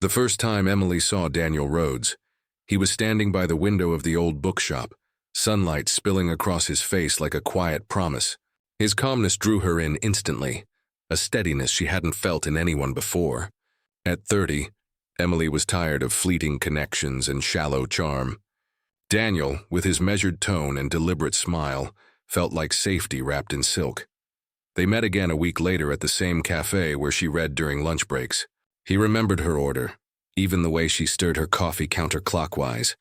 The first time Emily saw Daniel Rhodes, he was standing by the window of the old bookshop, sunlight spilling across his face like a quiet promise. His calmness drew her in instantly, a steadiness she hadn't felt in anyone before. At 30, Emily was tired of fleeting connections and shallow charm. Daniel, with his measured tone and deliberate smile, felt like safety wrapped in silk. They met again a week later at the same cafe where she read during lunch breaks. He remembered her order, even the way she stirred her coffee counterclockwise.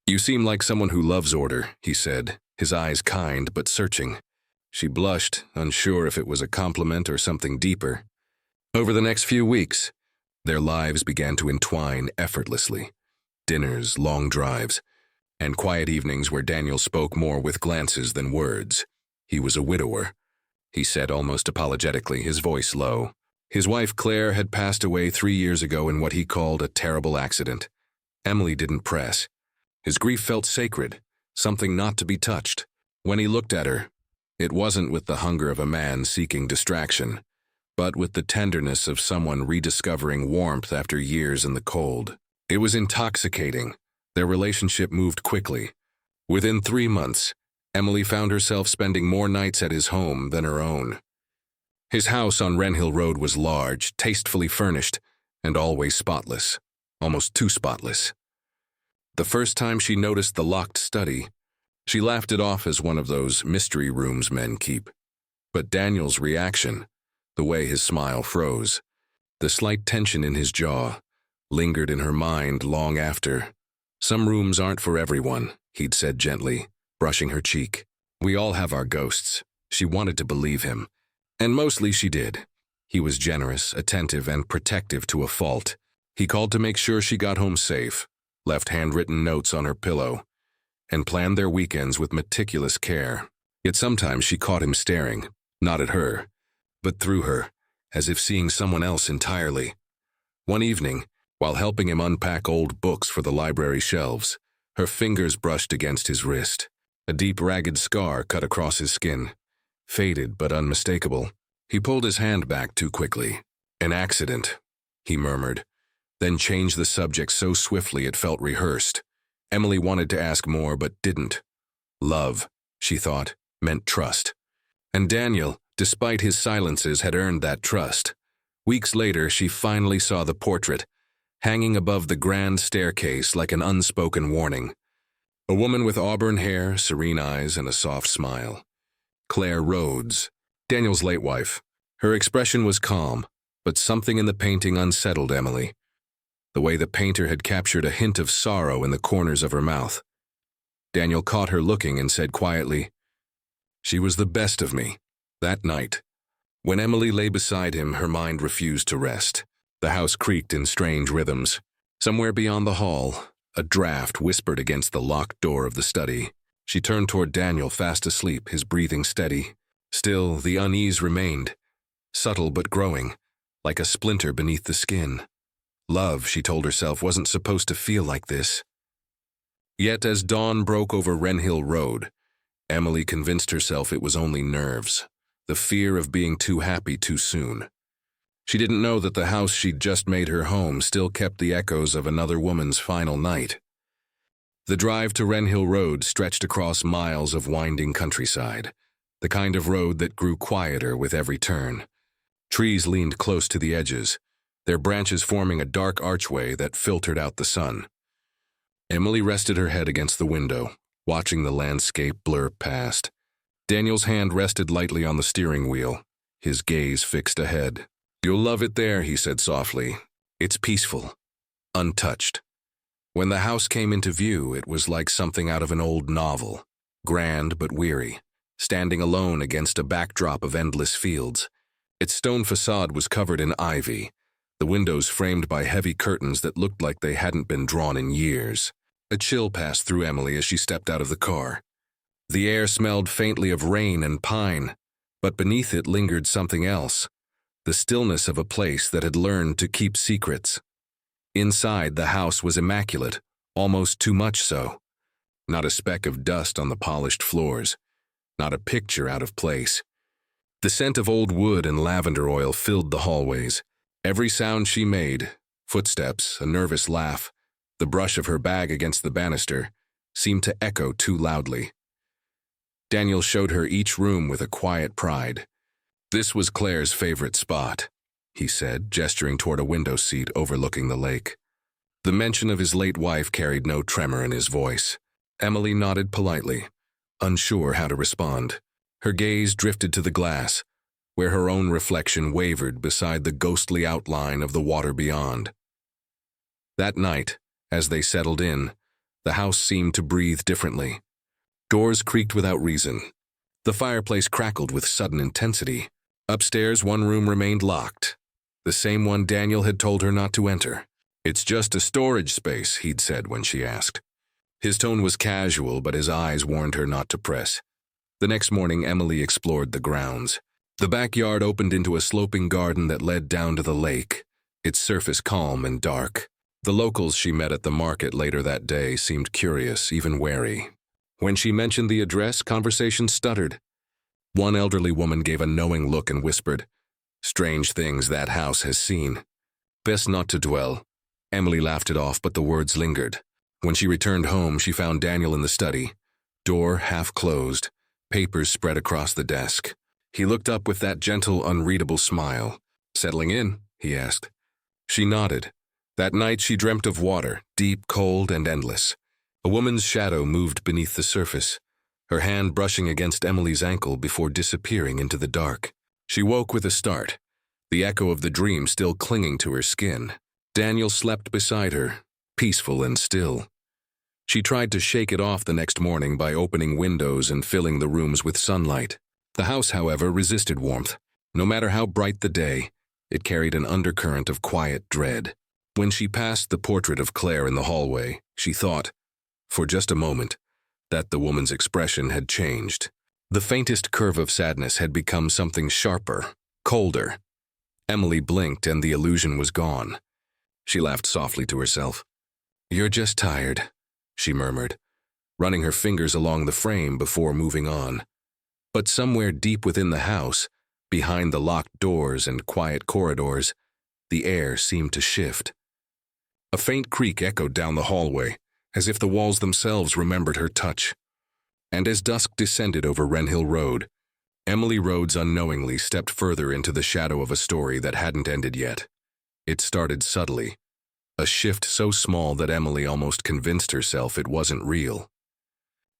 "You seem like someone who loves order," he said, his eyes kind but searching. She blushed, unsure if it was a compliment or something deeper. Over the next few weeks, their lives began to entwine effortlessly. Dinners, long drives, and quiet evenings where Daniel spoke more with glances than words. He was a widower, he said almost apologetically, his voice low. His wife Claire had passed away 3 years ago in what he called a terrible accident. Emily didn't press. His grief felt sacred, something not to be touched. When he looked at her, it wasn't with the hunger of a man seeking distraction, but with the tenderness of someone rediscovering warmth after years in the cold. It was intoxicating. Their relationship moved quickly. Within 3 months, Emily found herself spending more nights at his home than her own. His house on Wren Hill Road was large, tastefully furnished, and always spotless, almost too spotless. The first time she noticed the locked study, she laughed it off as one of those mystery rooms men keep. But Daniel's reaction, the way his smile froze, the slight tension in his jaw, lingered in her mind long after. "Some rooms aren't for everyone," he'd said gently, brushing her cheek. "We all have our ghosts." She wanted to believe him, and mostly she did. He was generous, attentive, and protective to a fault. He called to make sure she got home safe, left handwritten notes on her pillow, and planned their weekends with meticulous care. Yet sometimes she caught him staring, not at her, but through her, as if seeing someone else entirely. One evening, while helping him unpack old books for the library shelves, her fingers brushed against his wrist. A deep, ragged scar cut across his skin, faded but unmistakable. He pulled his hand back too quickly. "An accident," he murmured, then changed the subject so swiftly it felt rehearsed. Emily wanted to ask more but didn't. Love, she thought, meant trust. And Daniel, despite his silences, had earned that trust. Weeks later, she finally saw the portrait, hanging above the grand staircase like an unspoken warning. A woman with auburn hair, serene eyes, and a soft smile. Claire Rhodes, Daniel's late wife. Her expression was calm, but something in the painting unsettled Emily. The way the painter had captured a hint of sorrow in the corners of her mouth. Daniel caught her looking and said quietly, "She was the best of me." That night, when Emily lay beside him, her mind refused to rest. The house creaked in strange rhythms. Somewhere beyond the hall, a draft whispered against the locked door of the study. She turned toward Daniel, fast asleep, his breathing steady. Still, the unease remained, subtle but growing, like a splinter beneath the skin. Love, she told herself, wasn't supposed to feel like this. Yet as dawn broke over Wren Hill Road, Emily convinced herself it was only nerves, the fear of being too happy too soon. She didn't know that the house she'd just made her home still kept the echoes of another woman's final night. The drive to Wren Hill Road stretched across miles of winding countryside, the kind of road that grew quieter with every turn. Trees leaned close to the edges, their branches forming a dark archway that filtered out the sun. Emily rested her head against the window, watching the landscape blur past. Daniel's hand rested lightly on the steering wheel, his gaze fixed ahead. "You'll love it there," he said softly. "It's peaceful, untouched." When the house came into view, it was like something out of an old novel, grand but weary, standing alone against a backdrop of endless fields. Its stone facade was covered in ivy, the windows framed by heavy curtains that looked like they hadn't been drawn in years. A chill passed through Emily as she stepped out of the car. The air smelled faintly of rain and pine, but beneath it lingered something else, the stillness of a place that had learned to keep secrets. Inside, the house was immaculate, almost too much so. Not a speck of dust on the polished floors, not a picture out of place. The scent of old wood and lavender oil filled the hallways. Every sound she made, Footsteps, a nervous laugh, the brush of her bag against the banister, seemed to echo too loudly. Daniel showed her each room with a quiet pride. This was Claire's favorite spot, he said, gesturing toward a window seat overlooking the lake. The mention of his late wife carried no tremor in his voice. Emily nodded politely, unsure how to respond. Her gaze drifted to the glass, where her own reflection wavered beside the ghostly outline of the water beyond. That night, as they settled in, the house seemed to breathe differently. Doors creaked without reason. The fireplace crackled with sudden intensity. Upstairs, one room remained locked, the same one Daniel had told her not to enter. "It's just a storage space," he'd said when she asked. His tone was casual, but his eyes warned her not to press. The next morning, Emily explored the grounds. The backyard opened into a sloping garden that led down to the lake, its surface calm and dark. The locals she met at the market later that day seemed curious, even wary. When she mentioned the address, conversation stuttered. One elderly woman gave a knowing look and whispered, "Strange things that house has seen. Best not to dwell." Emily laughed it off, but the words lingered. When she returned home, she found Daniel in the study, door half closed, papers spread across the desk. He looked up with that gentle, unreadable smile. "Settling in?" he asked. She nodded. That night she dreamt of water, deep, cold, and endless. A woman's shadow moved beneath the surface, her hand brushing against Emily's ankle before disappearing into the dark. She woke with a start, the echo of the dream still clinging to her skin. Daniel slept beside her, peaceful and still. She tried to shake it off the next morning by opening windows and filling the rooms with sunlight. The house, however, resisted warmth. No matter how bright the day, it carried an undercurrent of quiet dread. When she passed the portrait of Claire in the hallway, she thought, for just a moment, that the woman's expression had changed. The faintest curve of sadness had become something sharper, colder. Emily blinked and the illusion was gone. She laughed softly to herself. "You're just tired," she murmured, running her fingers along the frame before moving on. But somewhere deep within the house, behind the locked doors and quiet corridors, the air seemed to shift. A faint creak echoed down the hallway, as if the walls themselves remembered her touch. And as dusk descended over Wren Hill Road, Emily Rhodes unknowingly stepped further into the shadow of a story that hadn't ended yet. It started subtly, a shift so small that Emily almost convinced herself it wasn't real.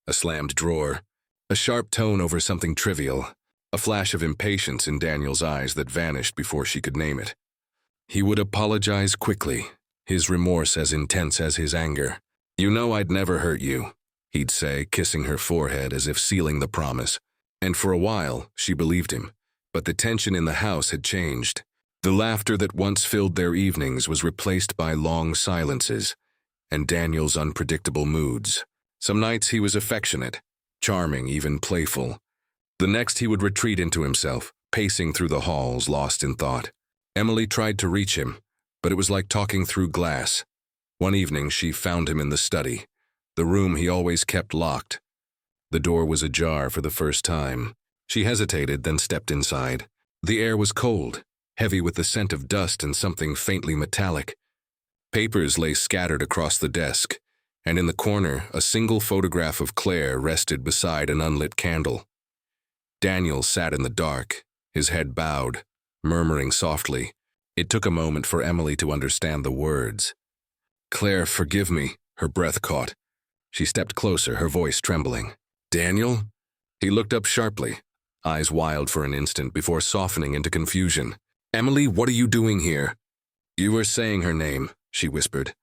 A slammed drawer, a sharp tone over something trivial, a flash of impatience in Daniel's eyes that vanished before she could name it. He would apologize quickly, his remorse as intense as his anger. "You know I'd never hurt you," he'd say, kissing her forehead as if sealing the promise. And for a while, she believed him. But the tension in the house had changed. The laughter that once filled their evenings was replaced by long silences and Daniel's unpredictable moods. Some nights he was affectionate, charming, even playful. The next he would retreat into himself, pacing through the halls, lost in thought. Emily tried to reach him, but it was like talking through glass. One evening she found him in the study, the room he always kept locked. The door was ajar for the first time. She hesitated, then stepped inside. The air was cold, heavy with the scent of dust and something faintly metallic. Papers lay scattered across the desk, and in the corner a single photograph of Claire rested beside an unlit candle. Daniel sat in the dark, his head bowed, murmuring softly. It took a moment for Emily to understand the words. "Claire, forgive me," her breath caught. She stepped closer, her voice trembling. "Daniel?" He looked up sharply, eyes wild for an instant before softening into confusion. "Emily, what are you doing here?" "You were saying her name," she whispered.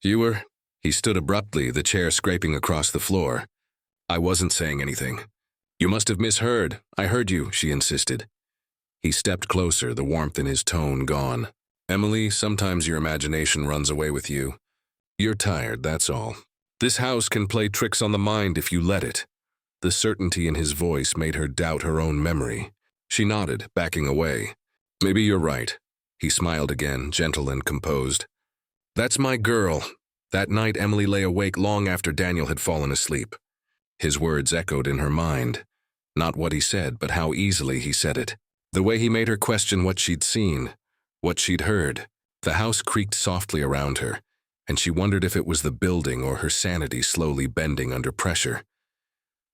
"You were—" He stood abruptly, the chair scraping across the floor. "I wasn't saying anything." "You must have misheard. I heard you," she insisted. He stepped closer, the warmth in his tone gone. "Emily, sometimes your imagination runs away with you. You're tired, that's all. This house can play tricks on the mind if you let it." The certainty in his voice made her doubt her own memory. She nodded, backing away. "Maybe you're right." He smiled again, gentle and composed. "That's my girl." That night Emily lay awake long after Daniel had fallen asleep. His words echoed in her mind. Not what he said, but how easily he said it. The way he made her question what she'd seen, what she'd heard. The house creaked softly around her, and she wondered if it was the building or her sanity slowly bending under pressure.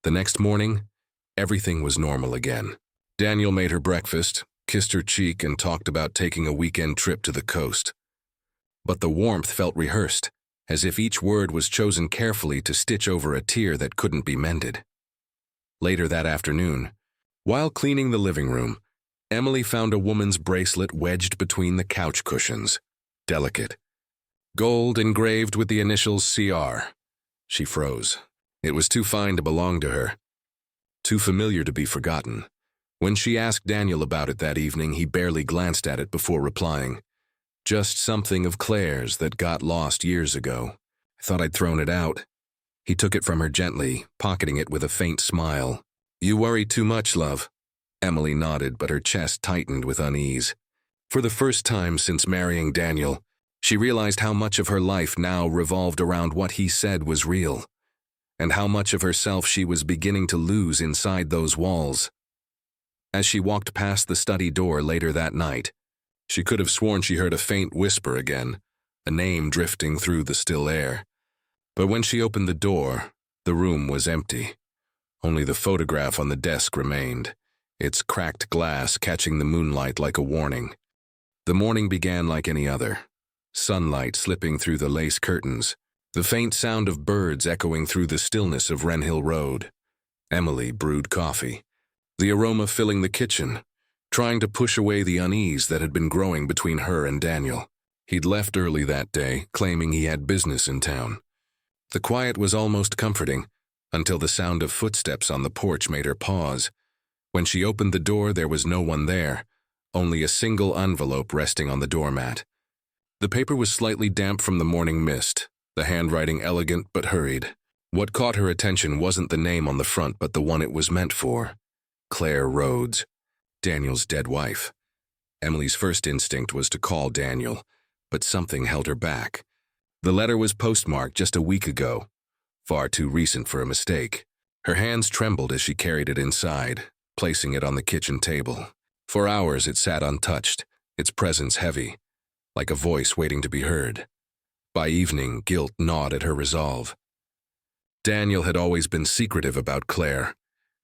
The next morning, everything was normal again. Daniel made her breakfast, kissed her cheek, and talked about taking a weekend trip to the coast. But the warmth felt rehearsed, as if each word was chosen carefully to stitch over a tear that couldn't be mended. Later that afternoon, while cleaning the living room, Emily found a woman's bracelet wedged between the couch cushions. Delicate. Gold engraved with the initials CR. She froze. It was too fine to belong to her. Too familiar to be forgotten. When she asked Daniel about it that evening, he barely glanced at it before replying. Just something of Claire's that got lost years ago. I thought I'd thrown it out. He took it from her gently, pocketing it with a faint smile. You worry too much, love. Emily nodded, but her chest tightened with unease. For the first time since marrying Daniel, she realized how much of her life now revolved around what he said was real, and how much of herself she was beginning to lose inside those walls. As she walked past the study door later that night, she could have sworn she heard a faint whisper again, a name drifting through the still air. But when she opened the door, the room was empty. Only the photograph on the desk remained, its cracked glass catching the moonlight like a warning. The morning began like any other. Sunlight slipping through the lace curtains, the faint sound of birds echoing through the stillness of Wren Hill Road. Emily brewed coffee, the aroma filling the kitchen, trying to push away the unease that had been growing between her and Daniel. He'd left early that day, claiming he had business in town. The quiet was almost comforting, until the sound of footsteps on the porch made her pause. When she opened the door, there was no one there, only a single envelope resting on the doormat. The paper was slightly damp from the morning mist, the handwriting elegant but hurried. What caught her attention wasn't the name on the front, but the one it was meant for. Claire Rhodes, Daniel's dead wife. Emily's first instinct was to call Daniel, but something held her back. The letter was postmarked just a week ago, far too recent for a mistake. Her hands trembled as she carried it inside, placing it on the kitchen table. For hours it sat untouched, its presence heavy, like a voice waiting to be heard. By evening, guilt gnawed at her resolve. Daniel had always been secretive about Claire,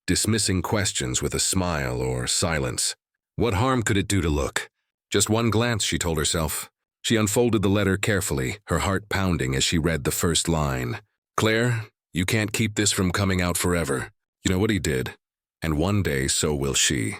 dismissing questions with a smile or silence. What harm could it do to look? Just one glance, she told herself. She unfolded the letter carefully, her heart pounding as she read the first line. Claire, you can't keep this from coming out forever. You know what he did, and one day so will she.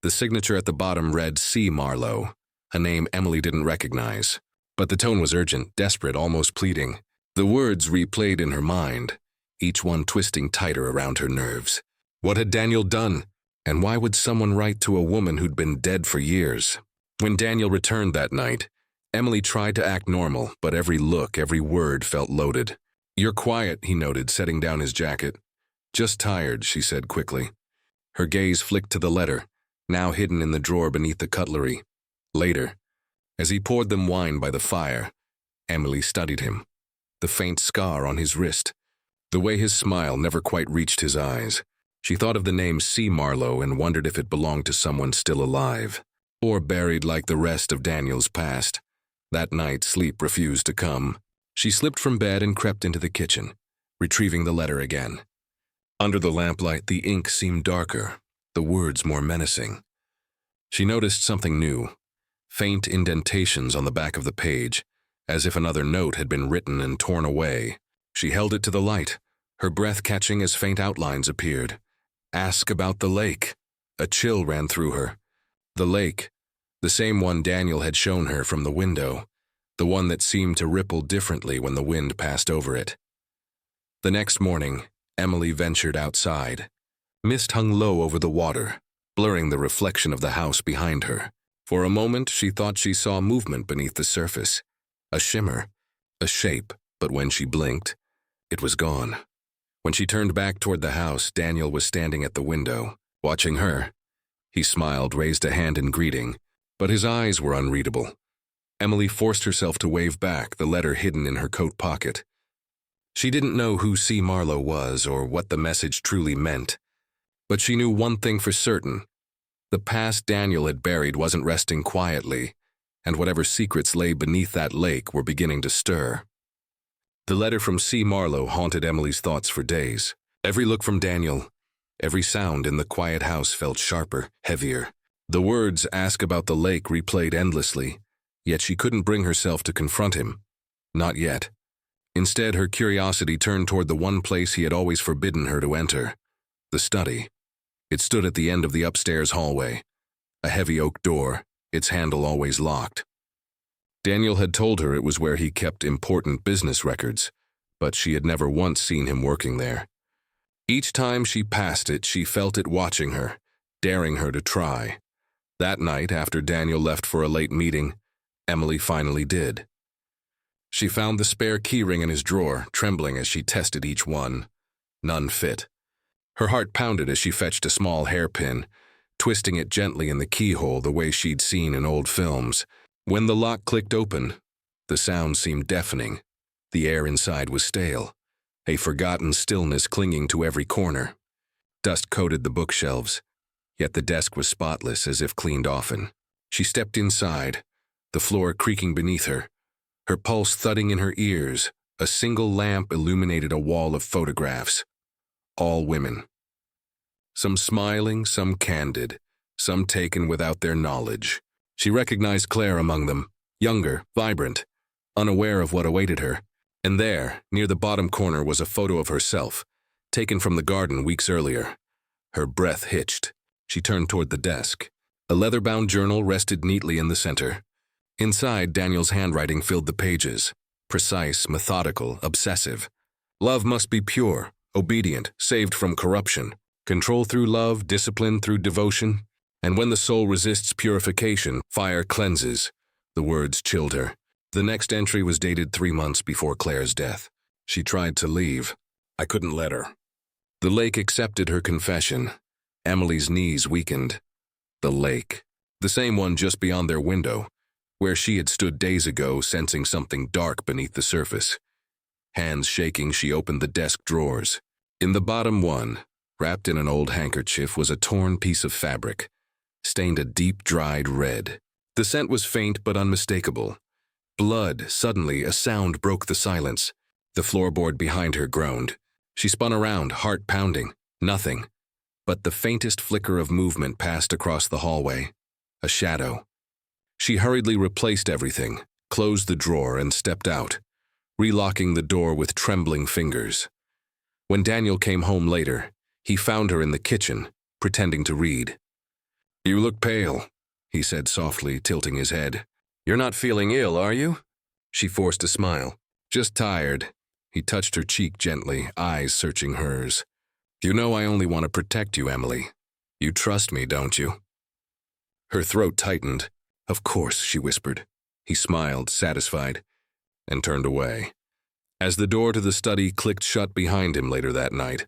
The signature at the bottom read C. Marlowe, a name Emily didn't recognize. But the tone was urgent, desperate, almost pleading. The words replayed in her mind, each one twisting tighter around her nerves. What had Daniel done? And why would someone write to a woman who'd been dead for years? When Daniel returned that night, Emily tried to act normal, but every look, every word felt loaded. You're quiet, he noted, setting down his jacket. Just tired, she said quickly. Her gaze flicked to the letter, now hidden in the drawer beneath the cutlery. Later, as he poured them wine by the fire, Emily studied him. The faint scar on his wrist, the way his smile never quite reached his eyes. She thought of the name C. Marlowe and wondered if it belonged to someone still alive, or buried like the rest of Daniel's past. That night, sleep refused to come. She slipped from bed and crept into the kitchen, retrieving the letter again. Under the lamplight, the ink seemed darker, the words more menacing. She noticed something new, faint indentations on the back of the page, as if another note had been written and torn away. She held it to the light, her breath catching as faint outlines appeared. Ask about the lake. A chill ran through her. The lake, the same one Daniel had shown her from the window, the one that seemed to ripple differently when the wind passed over it. The next morning, Emily ventured outside. Mist hung low over the water, blurring the reflection of the house behind her. For a moment, she thought she saw movement beneath the surface, a shimmer, a shape, but when she blinked, it was gone. When she turned back toward the house, Daniel was standing at the window, watching her. He smiled, raised a hand in greeting, but his eyes were unreadable. Emily forced herself to wave back, the letter hidden in her coat pocket. She didn't know who C. Marlowe was or what the message truly meant, but she knew one thing for certain. The past Daniel had buried wasn't resting quietly. and whatever secrets lay beneath that lake were beginning to stir. The letter from C. Marlowe haunted Emily's thoughts for days. Every look from Daniel, every sound in the quiet house felt sharper, heavier. The words "ask about the lake" replayed endlessly, yet she couldn't bring herself to confront him. Not yet. Instead, her curiosity turned toward the one place he had always forbidden her to enter, the study. It stood at the end of the upstairs hallway, a heavy oak door, its handle always locked. Daniel had told her it was where he kept important business records, but she had never once seen him working there. Each time she passed it, she felt it watching her, daring her to try. That night, after Daniel left for a late meeting, Emily finally did. She found the spare keyring in his drawer, trembling as she tested each one. None fit. Her heart pounded as she fetched a small hairpin, twisting it gently in the keyhole the way she'd seen in old films. When the lock clicked open, the sound seemed deafening. The air inside was stale, a forgotten stillness clinging to every corner. Dust coated the bookshelves, yet the desk was spotless as if cleaned often. She stepped inside, the floor creaking beneath her, her pulse thudding in her ears. A single lamp illuminated a wall of photographs. All women. Some smiling, some candid, some taken without their knowledge. She recognized Claire among them, younger, vibrant, unaware of what awaited her. And there, near the bottom corner, was a photo of herself, taken from the garden weeks earlier. Her breath hitched. She turned toward the desk. A leather-bound journal rested neatly in the center. Inside, Daniel's handwriting filled the pages, precise, methodical, obsessive. Love must be pure, obedient, saved from corruption. Control through love, discipline through devotion. And when the soul resists purification, fire cleanses. The words chilled her. The next entry was dated 3 months before Claire's death. She tried to leave. I couldn't let her. The lake accepted her confession. Emily's knees weakened. The lake. The same one just beyond their window, where she had stood days ago, sensing something dark beneath the surface. Hands shaking, she opened the desk drawers. In the bottom one, wrapped in an old handkerchief, was a torn piece of fabric, stained a deep, dried red. The scent was faint but unmistakable. Blood. Suddenly, a sound broke the silence. The floorboard behind her groaned. She spun around, heart pounding. Nothing. But the faintest flicker of movement passed across the hallway. A shadow. She hurriedly replaced everything, closed the drawer, and stepped out, relocking the door with trembling fingers. When Daniel came home later, he found her in the kitchen, pretending to read. "You look pale," he said softly, tilting his head. "You're not feeling ill, are you?" She forced a smile. "Just tired." He touched her cheek gently, eyes searching hers. "You know I only want to protect you, Emily. You trust me, don't you?" Her throat tightened. "Of course," she whispered. He smiled, satisfied, and turned away. As the door to the study clicked shut behind him later that night,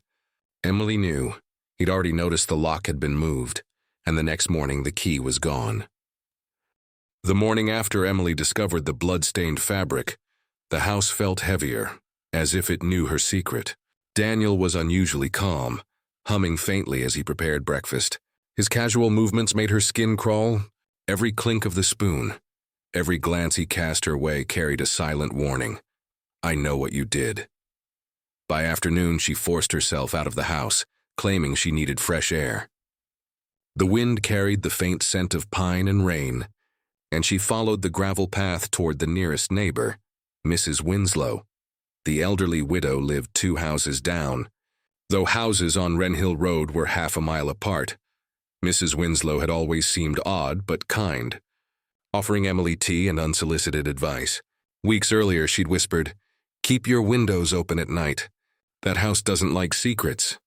Emily knew. He'd already noticed the lock had been moved, and the next morning the key was gone. The morning after Emily discovered the blood-stained fabric, the house felt heavier, as if it knew her secret. Daniel was unusually calm, humming faintly as he prepared breakfast. His casual movements made her skin crawl. Every clink of the spoon, every glance he cast her way carried a silent warning. "I know what you did." By afternoon, she forced herself out of the house, claiming she needed fresh air. The wind carried the faint scent of pine and rain, and she followed the gravel path toward the nearest neighbor, Mrs. Winslow. The elderly widow lived 2 houses down. Though houses on Wren Hill Road were half a mile apart, Mrs. Winslow had always seemed odd but kind, offering Emily tea and unsolicited advice. Weeks earlier, she'd whispered, "Keep your windows open at night. That house doesn't like secrets."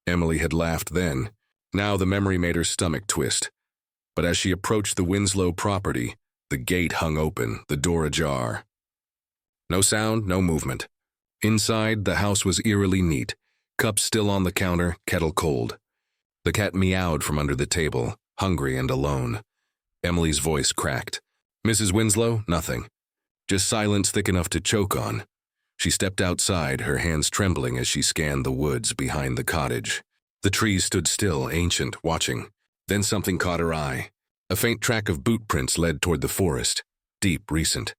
Emily had laughed then. Now the memory made her stomach twist. But as she approached the Winslow property, the gate hung open, the door ajar. No sound, no movement. Inside, the house was eerily neat, cups still on the counter, kettle cold. The cat meowed from under the table, hungry and alone. Emily's voice cracked. "Mrs. Winslow, nothing. Just silence thick enough to choke on." She stepped outside, her hands trembling as she scanned the woods behind the cottage. The trees stood still, ancient, watching. Then something caught her eye. A faint track of boot prints led toward the forest. deep, recent.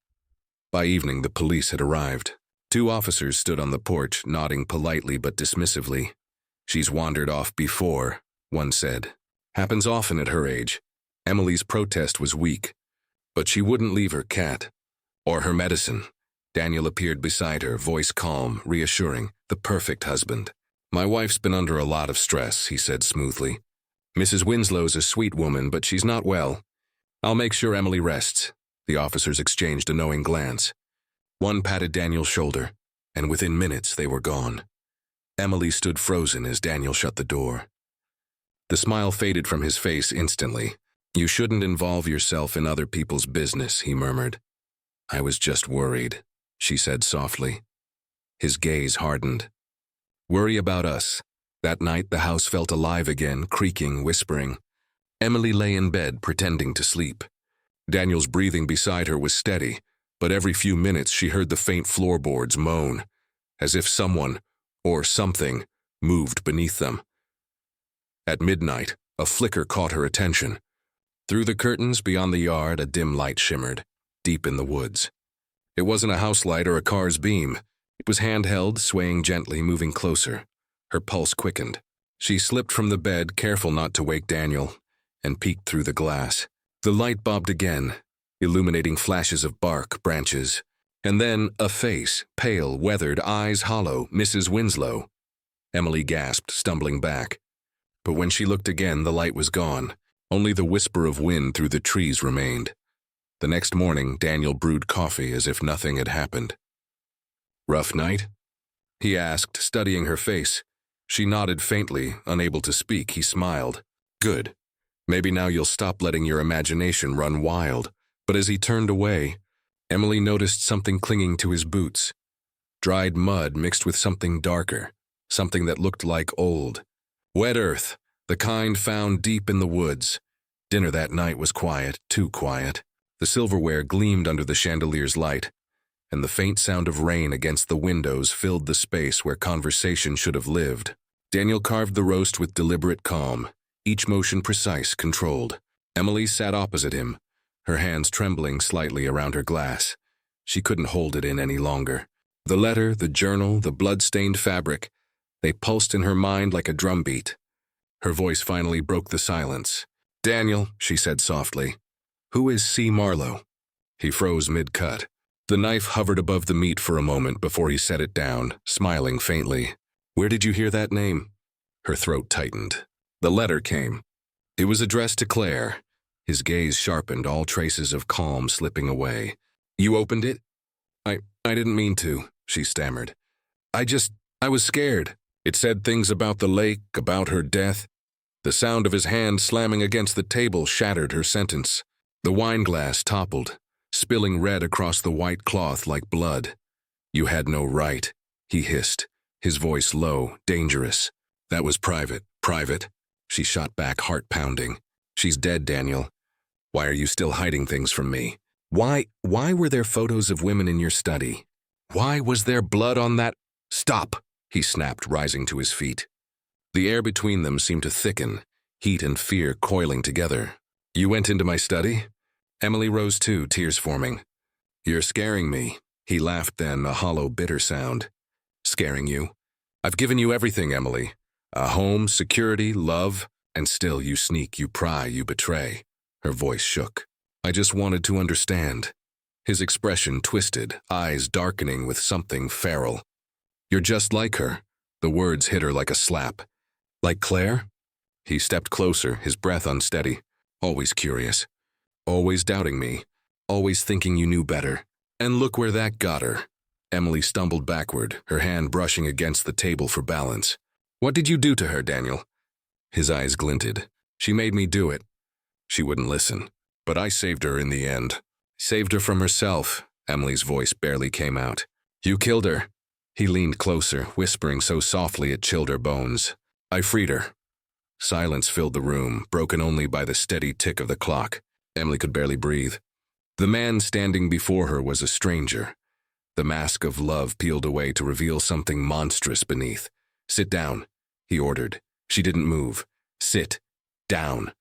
By evening, the police had arrived. 2 officers stood on the porch, nodding politely but dismissively. "She's wandered off before," one said. "Happens often at her age." Emily's protest was weak, but she wouldn't leave her cat. Or her medicine. Daniel appeared beside her, voice calm, reassuring, the perfect husband. "My wife's been under a lot of stress," he said smoothly. "Mrs. Winslow's a sweet woman, but she's not well. I'll make sure Emily rests." The officers exchanged a knowing glance. One patted Daniel's shoulder, and within minutes they were gone. Emily stood frozen as Daniel shut the door. The smile faded from his face instantly. "You shouldn't involve yourself in other people's business," he murmured. "I was just worried," she said softly. His gaze hardened. "Worry about us." That night the house felt alive again, creaking, whispering. Emily lay in bed, pretending to sleep. Daniel's breathing beside her was steady, but every few minutes she heard the faint floorboards moan, as if someone, or something, moved beneath them. At midnight, a flicker caught her attention. Through the curtains beyond the yard, a dim light shimmered, deep in the woods. It wasn't a house light or a car's beam. It was handheld, swaying gently, moving closer. Her pulse quickened. She slipped from the bed, careful not to wake Daniel, and peeked through the glass. The light bobbed again, illuminating flashes of bark, branches, and then a face, pale, weathered, eyes hollow, Mrs. Winslow. Emily gasped, stumbling back. But when she looked again, the light was gone. Only the whisper of wind through the trees remained. The next morning, Daniel brewed coffee as if nothing had happened. "Rough night?" he asked, studying her face. She nodded faintly, unable to speak. He smiled. "Good. Maybe now you'll stop letting your imagination run wild." But as he turned away, Emily noticed something clinging to his boots. Dried mud mixed with something darker, something that looked like old. Wet earth, the kind found deep in the woods. Dinner that night was quiet, too quiet. The silverware gleamed under the chandelier's light, and the faint sound of rain against the windows filled the space where conversation should have lived. Daniel carved the roast with deliberate calm, each motion precise, controlled. Emily sat opposite him, her hands trembling slightly around her glass. She couldn't hold it in any longer. The letter, the journal, the blood-stained fabric, they pulsed in her mind like a drumbeat. Her voice finally broke the silence. "Daniel," she said softly, "who is C. Marlowe?" He froze mid-cut. The knife hovered above the meat for a moment before he set it down, smiling faintly. "Where did you hear that name?" Her throat tightened. The letter came. It was addressed to Claire. His gaze sharpened, all traces of calm slipping away. "You opened it?" I didn't mean to," she stammered. I was scared. It said things about the lake, about her death." The sound of his hand slamming against the table shattered her sentence. The wineglass toppled, spilling red across the white cloth like blood. "You had no right," he hissed, his voice low, dangerous. "That was private." "Private?" She shot back, heart pounding. "She's dead, Daniel. Why are you still hiding things from me? Why were there photos of women in your study? Why was there blood on that—" "Stop!" he snapped, rising to his feet. The air between them seemed to thicken, heat and fear coiling together. "You went into my study?" Emily rose too, tears forming. "You're scaring me." He laughed then, a hollow, bitter sound. "Scaring you? I've given you everything, Emily. A home, security, love, and still you sneak, you pry, you betray." Her voice shook. "I just wanted to understand." His expression twisted, eyes darkening with something feral. "You're just like her." The words hit her like a slap. "Like Claire?" He stepped closer, his breath unsteady. "Always curious. Always doubting me. Always thinking you knew better. And look where that got her." Emily stumbled backward, her hand brushing against the table for balance. "What did you do to her, Daniel?" His eyes glinted. "She made me do it." She wouldn't listen. "But I saved her in the end." "Saved her from herself." Emily's voice barely came out. "You killed her." He leaned closer, whispering so softly it chilled her bones. "I freed her." Silence filled the room, broken only by the steady tick of the clock. Emily could barely breathe. The man standing before her was a stranger. The mask of love peeled away to reveal something monstrous beneath. "Sit down," he ordered. She didn't move. "Sit down."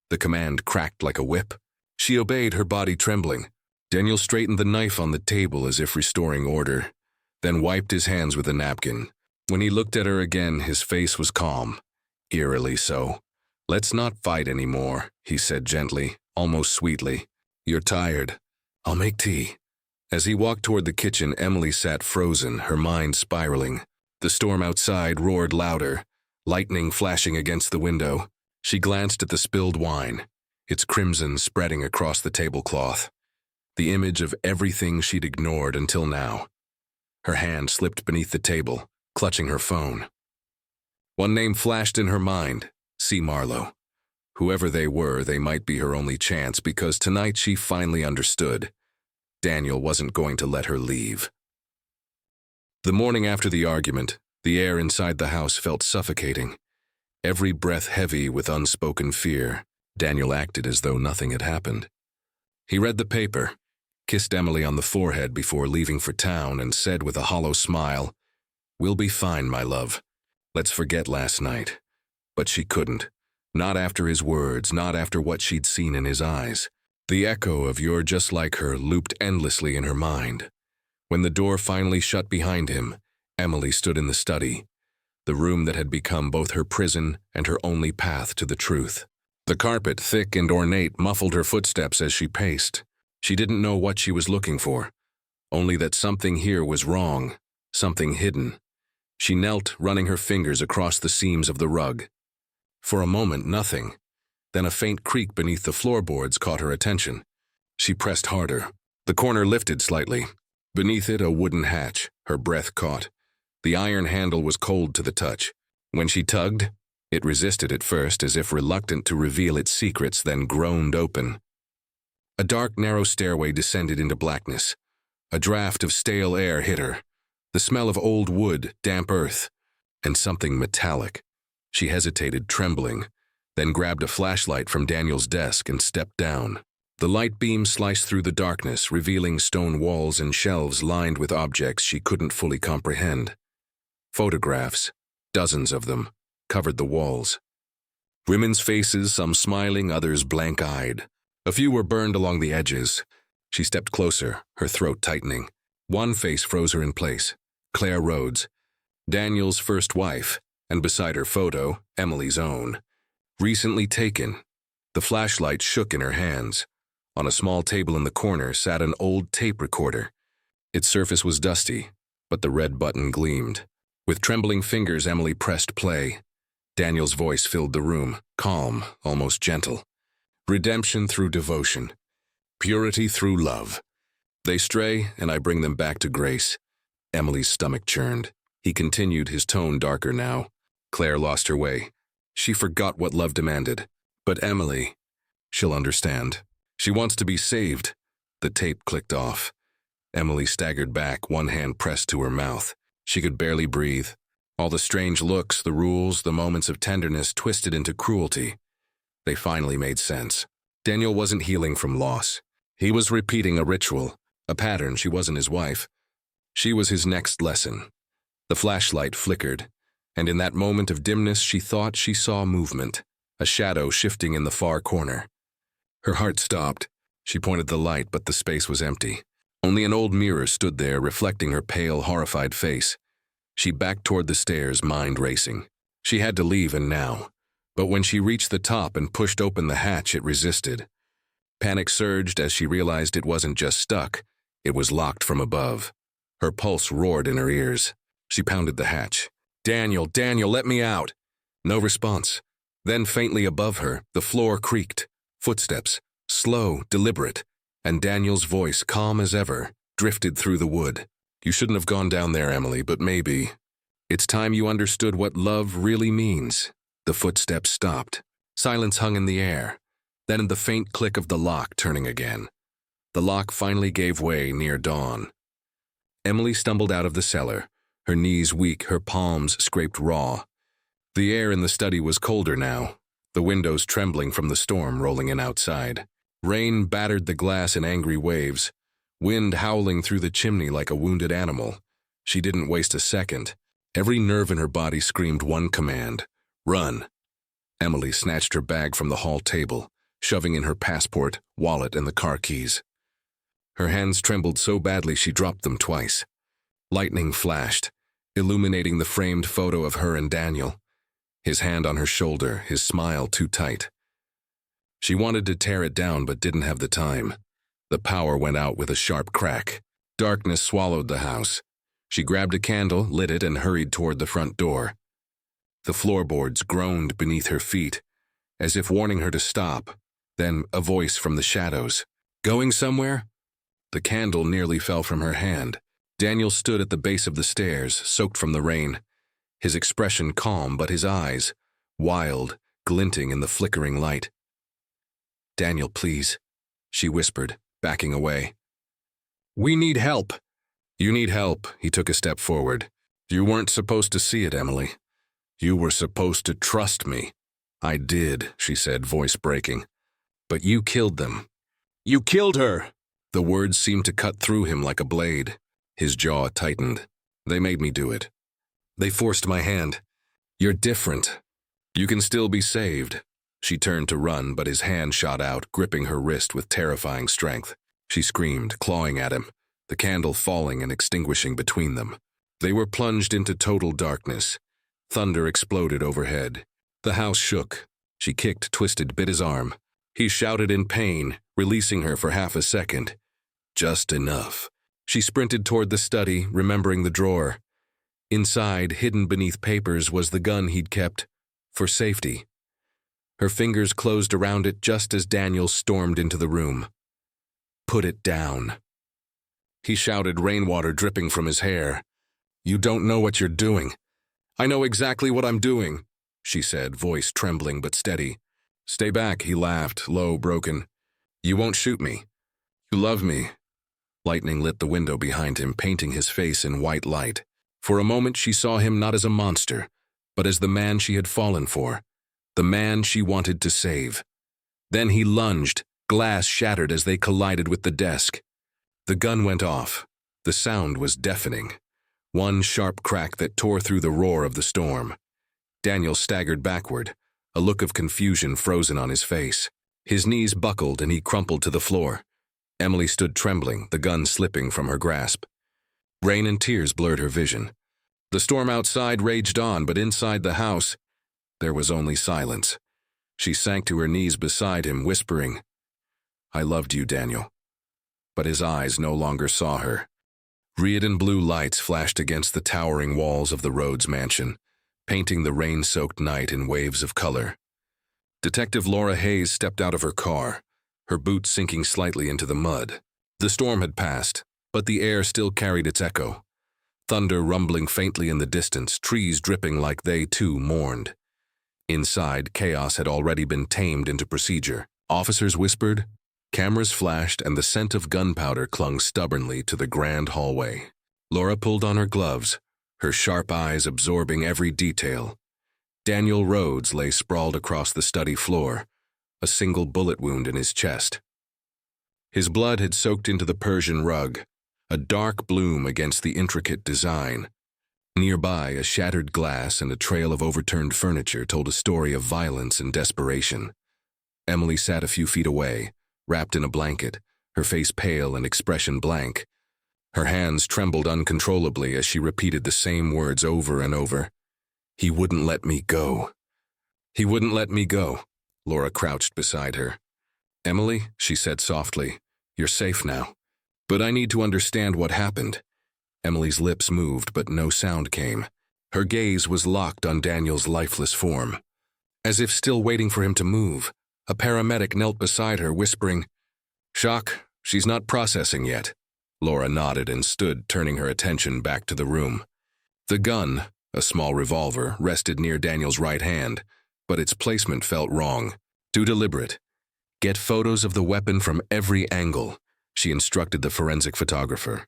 The command cracked like a whip. She obeyed, her body trembling. Daniel straightened the knife on the table as if restoring order, then wiped his hands with a napkin. When he looked at her again, his face was calm, eerily so. "Let's not fight anymore," he said gently, almost sweetly. "You're tired. I'll make tea." As he walked toward the kitchen, Emily sat frozen, her mind spiraling. The storm outside roared louder, lightning flashing against the window. She glanced at the spilled wine, its crimson spreading across the tablecloth, the image of everything she'd ignored until now. Her hand slipped beneath the table, clutching her phone. One name flashed in her mind, C. Marlowe. Whoever they were, they might be her only chance, because tonight she finally understood. Daniel wasn't going to let her leave. The morning after the argument, the air inside the house felt suffocating. Every breath heavy with unspoken fear. Daniel acted as though nothing had happened. He read the paper, kissed Emily on the forehead before leaving for town, and said with a hollow smile, "We'll be fine, my love. Let's forget last night." But she couldn't. Not after his words, not after what she'd seen in his eyes. The echo of "you're just like her" looped endlessly in her mind. When the door finally shut behind him, Emily stood in the study, the room that had become both her prison and her only path to the truth. The carpet, thick and ornate, muffled her footsteps as she paced. She didn't know what she was looking for, only that something here was wrong, something hidden. She knelt, running her fingers across the seams of the rug. For a moment, nothing. Then a faint creak beneath the floorboards caught her attention. She pressed harder. The corner lifted slightly. Beneath it, a wooden hatch. Her breath caught. The iron handle was cold to the touch. When she tugged, it resisted at first, as if reluctant to reveal its secrets, then groaned open. A dark, narrow stairway descended into blackness. A draft of stale air hit her. The smell of old wood, damp earth, and something metallic. She hesitated, trembling, then grabbed a flashlight from Daniel's desk and stepped down. The light beam sliced through the darkness, revealing stone walls and shelves lined with objects she couldn't fully comprehend. Photographs, dozens of them, covered the walls. Women's faces, some smiling, others blank-eyed. A few were burned along the edges. She stepped closer, her throat tightening. One face froze her in place. Claire Rhodes, Daniel's first wife, and beside her photo, Emily's own. Recently taken. The flashlight shook in her hands. On a small table in the corner sat an old tape recorder. Its surface was dusty, but the red button gleamed. With trembling fingers, Emily pressed play. Daniel's voice filled the room, calm, almost gentle. "Redemption through devotion. Purity through love. They stray, and I bring them back to grace." Emily's stomach churned. He continued, his tone darker now. Claire lost her way. She forgot what love demanded. But Emily, she'll understand. She wants to be saved. The tape clicked off. Emily staggered back, one hand pressed to her mouth. She could barely breathe. All the strange looks, the rules, the moments of tenderness twisted into cruelty. They finally made sense. Daniel wasn't healing from loss. He was repeating a ritual, a pattern. She wasn't his wife. She was his next lesson. The flashlight flickered, and in that moment of dimness she thought she saw movement, a shadow shifting in the far corner. Her heart stopped. She pointed the light, but the space was empty. Only an old mirror stood there, reflecting her pale, horrified face. She backed toward the stairs, mind racing. She had to leave, and now. But when she reached the top and pushed open the hatch, it resisted. Panic surged as she realized it wasn't just stuck, it was locked from above. Her pulse roared in her ears. She pounded the hatch. "Daniel, Daniel, let me out!" No response. Then faintly above her, the floor creaked. Footsteps, slow, deliberate, and Daniel's voice, calm as ever, drifted through the wood. "You shouldn't have gone down there, Emily, but maybe. It's time you understood what love really means." The footsteps stopped. Silence hung in the air. Then the faint click of the lock turning again. The lock finally gave way near dawn. Emily stumbled out of the cellar, her knees weak, her palms scraped raw. The air in the study was colder now, the windows trembling from the storm rolling in outside. Rain battered the glass in angry waves, wind howling through the chimney like a wounded animal. She didn't waste a second. Every nerve in her body screamed one command: run. Emily snatched her bag from the hall table, shoving in her passport, wallet, and the car keys. Her hands trembled so badly she dropped them twice. Lightning flashed, illuminating the framed photo of her and Daniel. His hand on her shoulder, his smile too tight. She wanted to tear it down but didn't have the time. The power went out with a sharp crack. Darkness swallowed the house. She grabbed a candle, lit it, and hurried toward the front door. The floorboards groaned beneath her feet, as if warning her to stop. Then a voice from the shadows. "Going somewhere?" The candle nearly fell from her hand. Daniel stood at the base of the stairs, soaked from the rain. His expression calm, but his eyes, wild, glinting in the flickering light. "Daniel, please," she whispered, backing away. "We need help." "You need help," he took a step forward. "You weren't supposed to see it, Emily. You were supposed to trust me." "I did," she said, voice breaking. "But you killed them." "You killed her!" The words seemed to cut through him like a blade. His jaw tightened. "They made me do it. They forced my hand. You're different. You can still be saved." She turned to run, but his hand shot out, gripping her wrist with terrifying strength. She screamed, clawing at him, the candle falling and extinguishing between them. They were plunged into total darkness. Thunder exploded overhead. The house shook. She kicked, twisted, bit his arm. He shouted in pain, releasing her for half a second. Just enough. She sprinted toward the study, remembering the drawer. Inside, hidden beneath papers, was the gun he'd kept for safety. Her fingers closed around it just as Daniel stormed into the room. "Put it down." He shouted, rainwater dripping from his hair. "You don't know what you're doing." "I know exactly what I'm doing," she said, voice trembling but steady. "Stay back," he laughed, low, broken. "You won't shoot me. You love me." Lightning lit the window behind him, painting his face in white light. For a moment she saw him not as a monster, but as the man she had fallen for, the man she wanted to save. Then he lunged, glass shattered as they collided with the desk. The gun went off. The sound was deafening. One sharp crack that tore through the roar of the storm. Daniel staggered backward, a look of confusion frozen on his face. His knees buckled and he crumpled to the floor. Emily stood trembling, the gun slipping from her grasp. Rain and tears blurred her vision. The storm outside raged on, but inside the house, there was only silence. She sank to her knees beside him, whispering, "I loved you, Daniel." But his eyes no longer saw her. Reed blue lights flashed against the towering walls of the Rhodes mansion, painting the rain-soaked night in waves of color. Detective Laura Hayes stepped out of her car, her boots sinking slightly into the mud. The storm had passed, but the air still carried its echo. Thunder rumbling faintly in the distance, trees dripping like they, too, mourned. Inside, chaos had already been tamed into procedure. Officers whispered, cameras flashed, and the scent of gunpowder clung stubbornly to the grand hallway. Laura pulled on her gloves, her sharp eyes absorbing every detail. Daniel Rhodes lay sprawled across the study floor, a single bullet wound in his chest. His blood had soaked into the Persian rug, a dark bloom against the intricate design. Nearby, a shattered glass and a trail of overturned furniture told a story of violence and desperation. Emily sat a few feet away, wrapped in a blanket, her face pale and expression blank. Her hands trembled uncontrollably as she repeated the same words over and over. "He wouldn't let me go. He wouldn't let me go." Laura crouched beside her. "Emily," she said softly, "you're safe now. But I need to understand what happened." Emily's lips moved, but no sound came. Her gaze was locked on Daniel's lifeless form. As if still waiting for him to move, a paramedic knelt beside her, whispering, "Shock, she's not processing yet." Laura nodded and stood, turning her attention back to the room. The gun, a small revolver, rested near Daniel's right hand, but its placement felt wrong, too deliberate. "Get photos of the weapon from every angle," she instructed the forensic photographer.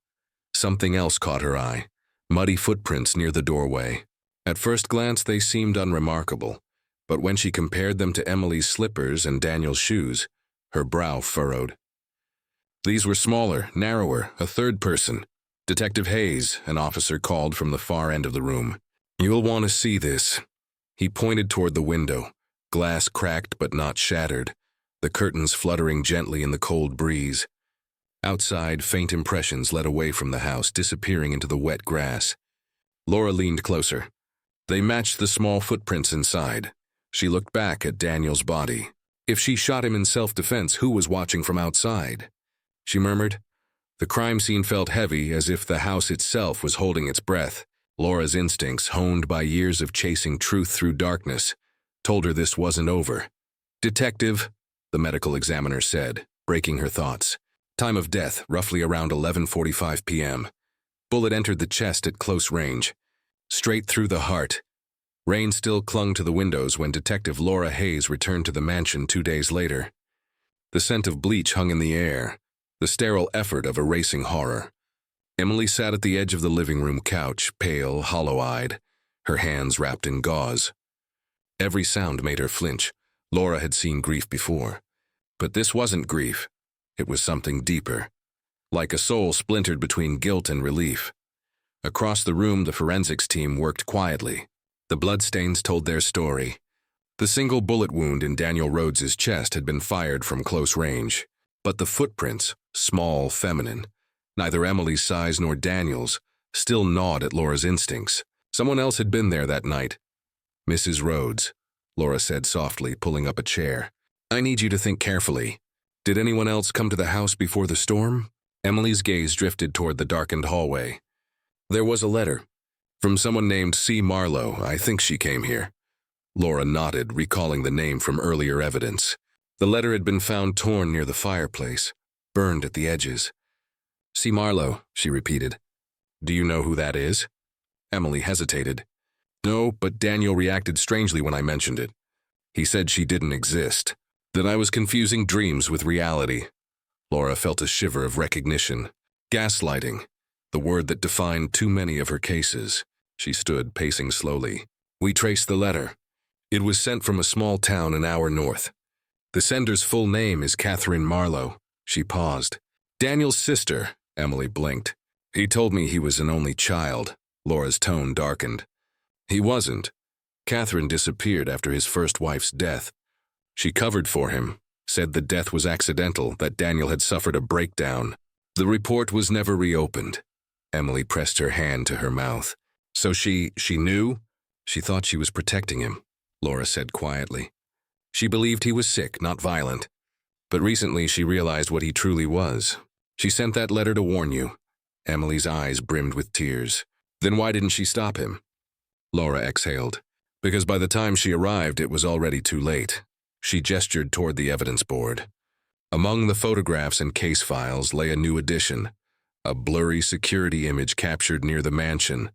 Something else caught her eye, muddy footprints near the doorway. At first glance, they seemed unremarkable, but when she compared them to Emily's slippers and Daniel's shoes, her brow furrowed. These were smaller, narrower, a third person. Detective Hayes, an officer called from the far end of the room. "You'll want to see this." He pointed toward the window, glass cracked but not shattered, the curtains fluttering gently in the cold breeze. Outside, faint impressions led away from the house, disappearing into the wet grass. Laura leaned closer. They matched the small footprints inside. She looked back at Daniel's body. If she shot him in self-defense, who was watching from outside? She murmured. The crime scene felt heavy, as if the house itself was holding its breath. Laura's instincts, honed by years of chasing truth through darkness, told her this wasn't over. "Detective," the medical examiner said, breaking her thoughts. Time of death, roughly around 11:45 p.m. Bullet entered the chest at close range. Straight through the heart. Rain still clung to the windows when Detective Laura Hayes returned to the mansion 2 days later. The scent of bleach hung in the air, the sterile effort of erasing horror. Emily sat at the edge of the living room couch, pale, hollow-eyed, her hands wrapped in gauze. Every sound made her flinch. Laura had seen grief before. But this wasn't grief. It was something deeper. Like a soul splintered between guilt and relief. Across the room, the forensics team worked quietly. The bloodstains told their story. The single bullet wound in Daniel Rhodes's chest had been fired from close range. But the footprints, small, feminine, neither Emily's size nor Daniel's, still gnawed at Laura's instincts. Someone else had been there that night. "Mrs. Rhodes," Laura said softly, pulling up a chair. "I need you to think carefully. Did anyone else come to the house before the storm?" Emily's gaze drifted toward the darkened hallway. "There was a letter. From someone named C. Marlowe. I think she came here." Laura nodded, recalling the name from earlier evidence. The letter had been found torn near the fireplace, burned at the edges. "C. Marlowe," she repeated. "Do you know who that is?" Emily hesitated. "No, but Daniel reacted strangely when I mentioned it. He said she didn't exist, that I was confusing dreams with reality." Laura felt a shiver of recognition. Gaslighting, the word that defined too many of her cases. She stood, pacing slowly. "We traced the letter. It was sent from a small town an hour north. The sender's full name is Catherine Marlowe." She paused. "Daniel's sister," Emily blinked. "He told me he was an only child." Laura's tone darkened. "He wasn't. Catherine disappeared after his first wife's death. She covered for him, said the death was accidental, that Daniel had suffered a breakdown. The report was never reopened." Emily pressed her hand to her mouth. "So she knew?" "She thought she was protecting him," Laura said quietly. "She believed he was sick, not violent. But recently she realized what he truly was. She sent that letter to warn you." Emily's eyes brimmed with tears. "Then why didn't she stop him?" Laura exhaled. "Because by the time she arrived, it was already too late." She gestured toward the evidence board. Among the photographs and case files lay a new addition, a blurry security image captured near the mansion.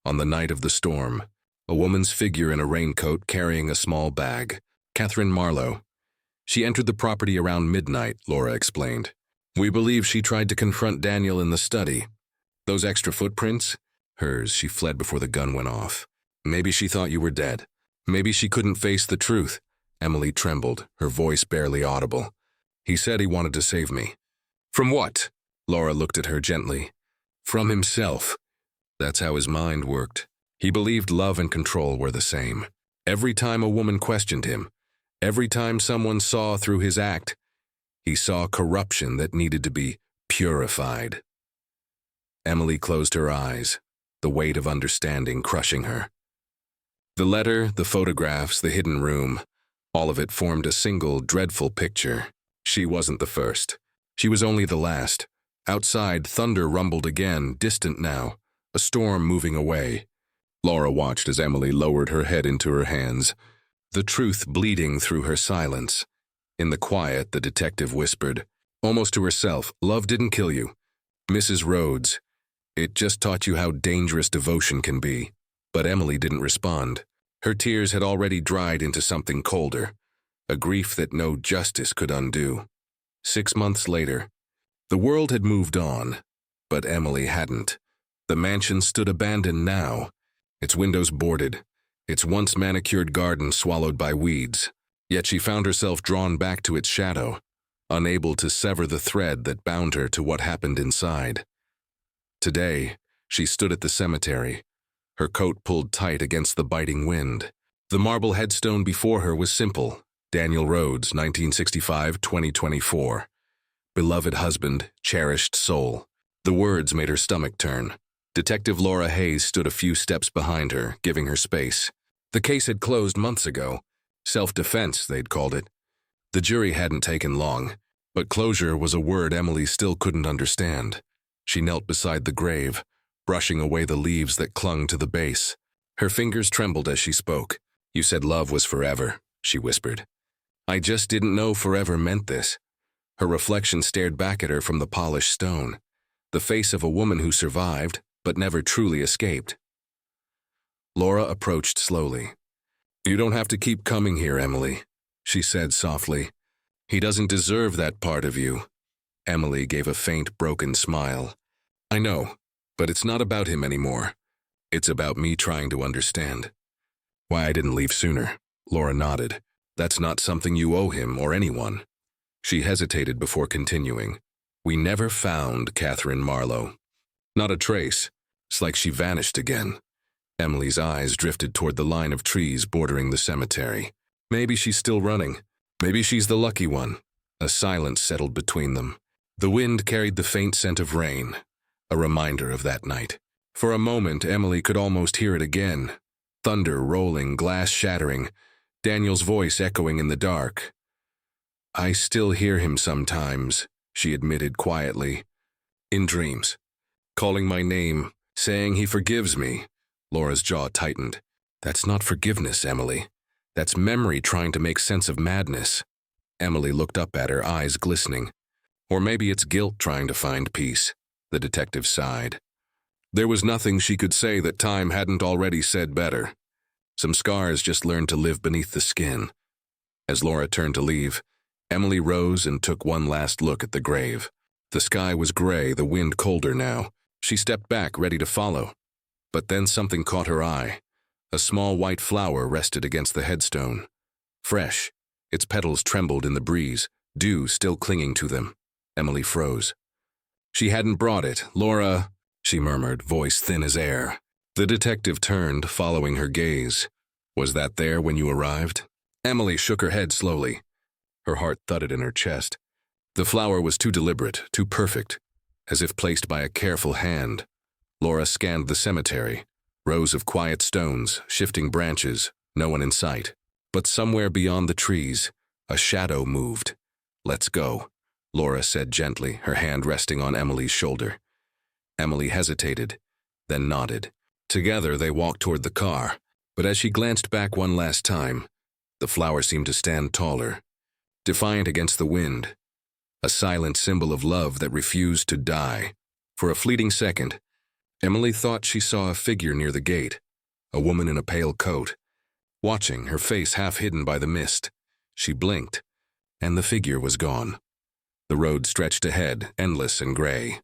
On the night of the storm, a woman's figure in a raincoat carrying a small bag. Catherine Marlowe. "She entered the property around midnight," Laura explained. "We believe she tried to confront Daniel in the study. Those extra footprints? Hers. She fled before the gun went off. Maybe she thought you were dead. Maybe she couldn't face the truth." Emily trembled, her voice barely audible. "He said he wanted to save me." "From what?" Laura looked at her gently. "From himself. That's how his mind worked. He believed love and control were the same. Every time a woman questioned him, every time someone saw through his act, he saw corruption that needed to be purified." Emily closed her eyes, the weight of understanding crushing her. The letter, the photographs, the hidden room, all of it formed a single, dreadful picture. She wasn't the first. She was only the last. Outside, thunder rumbled again, distant now, a storm moving away. Laura watched as Emily lowered her head into her hands, the truth bleeding through her silence. In the quiet, the detective whispered, almost to herself, "Love didn't kill you, Mrs. Rhodes. It just taught you how dangerous devotion can be." But Emily didn't respond. Her tears had already dried into something colder, a grief that no justice could undo. 6 months later, the world had moved on, but Emily hadn't. The mansion stood abandoned now, its windows boarded, its once manicured garden swallowed by weeds. Yet she found herself drawn back to its shadow, unable to sever the thread that bound her to what happened inside. Today, she stood at the cemetery, her coat pulled tight against the biting wind. The marble headstone before her was simple: Daniel Rhodes, 1965-2024. beloved husband, cherished soul. The words made her stomach turn. Detective Laura Hayes stood a few steps behind her, giving her space. The case had closed months ago. Self-defense, they'd called it. The jury hadn't taken long, but closure was a word Emily still couldn't understand. She knelt beside the grave, brushing away the leaves that clung to the base. Her fingers trembled as she spoke. "You said love was forever," she whispered. "I just didn't know forever meant this." Her reflection stared back at her from the polished stone, the face of a woman who survived, but never truly escaped. Laura approached slowly. "You don't have to keep coming here, Emily," she said softly. "He doesn't deserve that part of you." Emily gave a faint, broken smile. "I know, but it's not about him anymore. It's about me trying to understand." "Why I didn't leave sooner," Laura nodded. "That's not something you owe him or anyone." She hesitated before continuing. "We never found Catherine Marlowe. Not a trace. It's like she vanished again." Emily's eyes drifted toward the line of trees bordering the cemetery. "Maybe she's still running. Maybe she's the lucky one." A silence settled between them. The wind carried the faint scent of rain, a reminder of that night. For a moment, Emily could almost hear it again. Thunder rolling, glass shattering, Daniel's voice echoing in the dark. "I still hear him sometimes," she admitted quietly. "In dreams. Calling my name, saying he forgives me." Laura's jaw tightened. "That's not forgiveness, Emily. That's memory trying to make sense of madness." Emily looked up at her, eyes glistening. "Or maybe it's guilt trying to find peace," the detective sighed. There was nothing she could say that time hadn't already said better. Some scars just learned to live beneath the skin. As Laura turned to leave, Emily rose and took one last look at the grave. The sky was gray, the wind colder now. She stepped back, ready to follow. But then something caught her eye. A small white flower rested against the headstone. Fresh, its petals trembled in the breeze, dew still clinging to them. Emily froze. "She hadn't brought it, Laura," she murmured, voice thin as air. The detective turned, following her gaze. "Was that there when you arrived?" Emily shook her head slowly. Her heart thudded in her chest. The flower was too deliberate, too perfect, as if placed by a careful hand. Laura scanned the cemetery. Rows of quiet stones, shifting branches, no one in sight. But somewhere beyond the trees, a shadow moved. "Let's go," Laura said gently, her hand resting on Emily's shoulder. Emily hesitated, then nodded. Together they walked toward the car, but as she glanced back one last time, the flower seemed to stand taller, defiant against the wind, a silent symbol of love that refused to die. For a fleeting second, Emily thought she saw a figure near the gate, a woman in a pale coat. Watching, her face half hidden by the mist, she blinked, and the figure was gone. The road stretched ahead, endless and gray.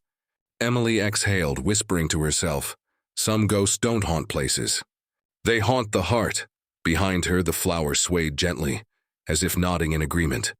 Emily exhaled, whispering to herself, "Some ghosts don't haunt places. They haunt the heart." Behind her, the flower swayed gently, as if nodding in agreement.